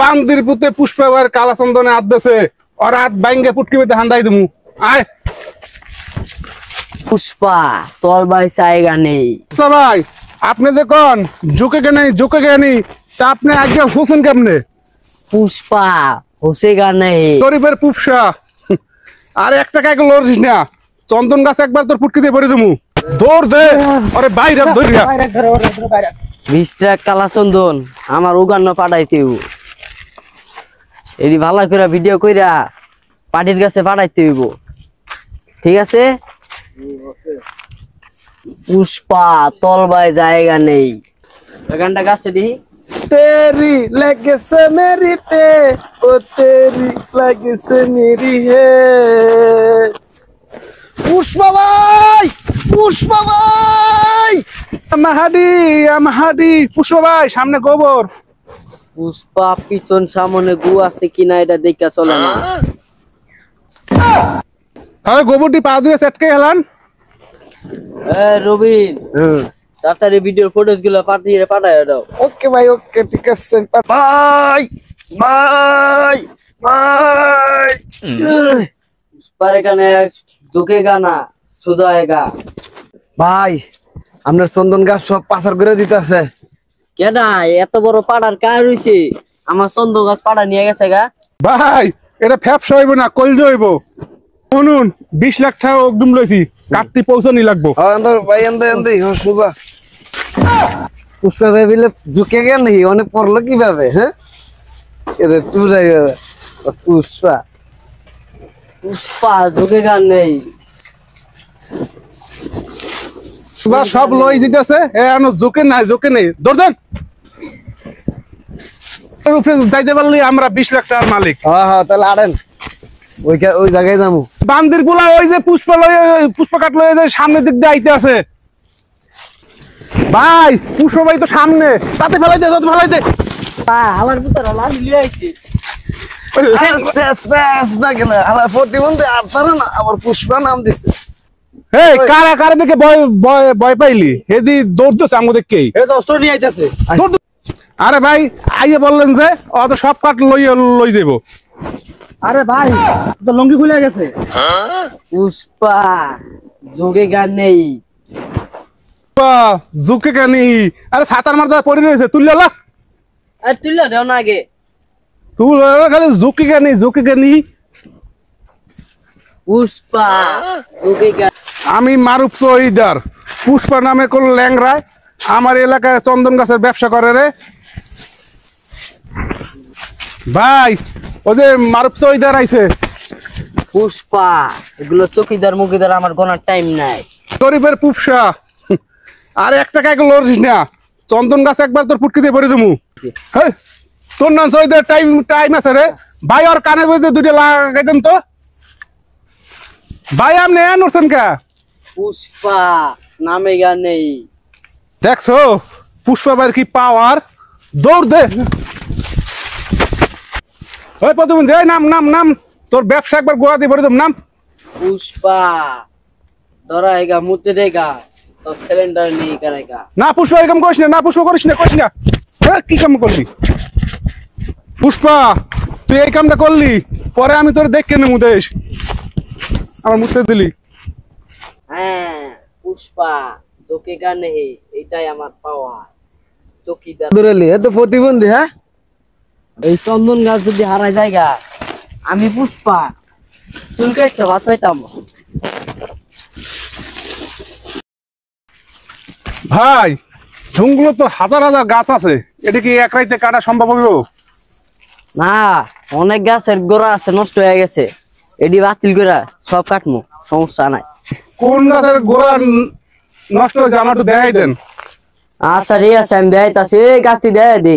বান্দির পুতে পুষ্পাবার কালা চন্দনে হাত দেছে আর হাত বাইঙ্গে পুটকি বেঁধে হান্দাই দিমু। আয় পুষ্পা তোর ভাই জায়গা নেই। আচ্ছা ভাই আপনি দেখুন ঝুঁকে গেনি তা আপনি আজকে হোসেন কেমনে পুষ্পা হোসেগা নেই গরিবের পুপসা আর একটা কাকে লড়ছিস না চন্দন গাছ একবার তোর পুটকি দিয়ে ভরে দিমু দৌড় দে আরে বাইরে ধরিয়া 20 টাকা কালা চন্দন আমার উগান্ন পাঠাইতে এটি ভালো করে ভিডিও কইরা পার্টির কাছে পাঠাইতে হইব ঠিক আছে। পুষ্পা তোর ভাই জায়গা নেই গানটা গাছে দিই तेरी लगे से मेरी पे ओ तेरी लगे से मेरी है पुष्पा भाई মাহাদি পুষ্পা ভাই সামনে গোবর পুষ্পা পিছন সামনে গু আছে কিনা এটা দেখা চলে না। তাহলে গোবরটি পা দিয়ে সেটকে হেলান। রবিন তাড়াতাড়ি ভিডিওর ফুটেজ গুলো পাঠায় দাও। ओके भाई ओके ठीक है भाई भाई भाई পুষ্পার এখানে ঝুঁকে গানা সোজা এগা ভাই আপনার চন্দন গাছ সব পাচার করে দিতেছে কেনা এত বড় পাড়ার কার হইছে আমার চন্দ গাছ পাড়া নিয়ে গেছে গা। ভাই এটা ফ্যাপসা হইব না কলজ হইব শুনুন 20 লাখ টাকা একদম লইছি কাটতি পৌঁছানি লাগবো। अंदर भाई अंदर हो सुगा पुष्पा भाई बिले झुके गया नहीं অনেক পড়লো কিভাবে হ্যাঁ এরে টুরাই পুষ্পা পুষ্পা ঝুঁকে গান নেই বা সব লই দিতেছে এনো জোকে নেই দৌড় দেন উপরে যাইতে পারলি আমরা 20 লাখ টাকার মালিক। হ্যাঁ হ্যাঁ তাহলে আড়েন ওই জায়গায় যাবো বান্দির গুলা ওই যে পুষ্পা কাট লয়ে যায় সামনের দিক দিয়ে আইতে আছে ভাই পুষ্পা ভাই তো সামনে তাতে ফেলাইতে আমার ভিতরে লাড়ি লিয়ে আইছে না কেন আলার প্রতিবন্ধী আর তারা না আবার পুষ্পা নাম দিছে এই কারা দেখে ভয় পাইলি হেদি দৌড়তেছে আমাদের কে এই তো অস্ত্র নিয়ে আইতাছে আরে ভাই আইয়ে বললেন যে অত সব কাট লই যাইব। আরে ভাই তো লঙ্গি খুলে গেছে পুষ্পা ঝুঁকে গান নেই জুকে কানি আরে সাতার মারতে পড়ে রয়েছে তুললে আর তুইলা দেও না আগে তুই খালি জুকে কানি পুষ্পা ঝুঁকে গান আমি মারুফ চৌধুরী পুষ্পা নামে কোন ল্যাংরায় আমার এলাকায় চন্দন গাছের ব্যবসা করে রে ভাই ওদের মারুফ চৌধুরী আইছে। পুষ্পা এগুলো চকিদার মুকিদার আমার গোনার টাইম নাই গরিবের পুপসা আর একটা কাকে লড়ছিস না চন্দন গাছ একবার তোর পুটকি দিয়ে ভরে দিমু। তোর নাম চৌধুরী টাইম আছে রে ভাই আর কানে বইতে দুটো লাগাই দেন তো ভাই আপনি নড়ছেন কে পুষ্পা নামে গান নেই দেখছো পুষ্পা ভাইয়ের কি পাওয়ার দৌড় দে ওই প্রতিবন্ধী এই নাম তোর ব্যবসা একবার গোয়া দিয়ে ভরে দেব নাম। পুষ্পা ধরাইগা মুতে দেগা তো সিলিন্ডার নেই করেগা না পুষ্পা এই কাম করিস না কি কাম করলি পুষ্পা তুই এই কামটা করলি পরে আমি তোর দেখে নেবো দেশ আমার মুছতে দিলি। হ্যাঁ পুষ্পা ঝুঁকে গান নেই এটাই আমার পাওয়ার চকিদার দূরেলি এ তো প্রতিবন্ধী হ্যাঁ এই চন্দন গাছ যদি হারাই জায়গা আমি পুষ্পা চুলকে একটা ভাত পাইতাম। ভাই ঝুমগুলো তো হাজার গাছ আছে এটা কি এক রাইতে কাটা সম্ভব হবে না অনেক গাছের গোড়া আছে নষ্ট হয়ে গেছে এডি বাতিল করে সব কাটমু সমস্যা নাই। কোন গাছের গোড়া নষ্ট হয়েছে আমার একটু দেখাই দেন। আচ্ছা রে আছে আমি দেখাইতাছি এই গাছটি দেখাই দি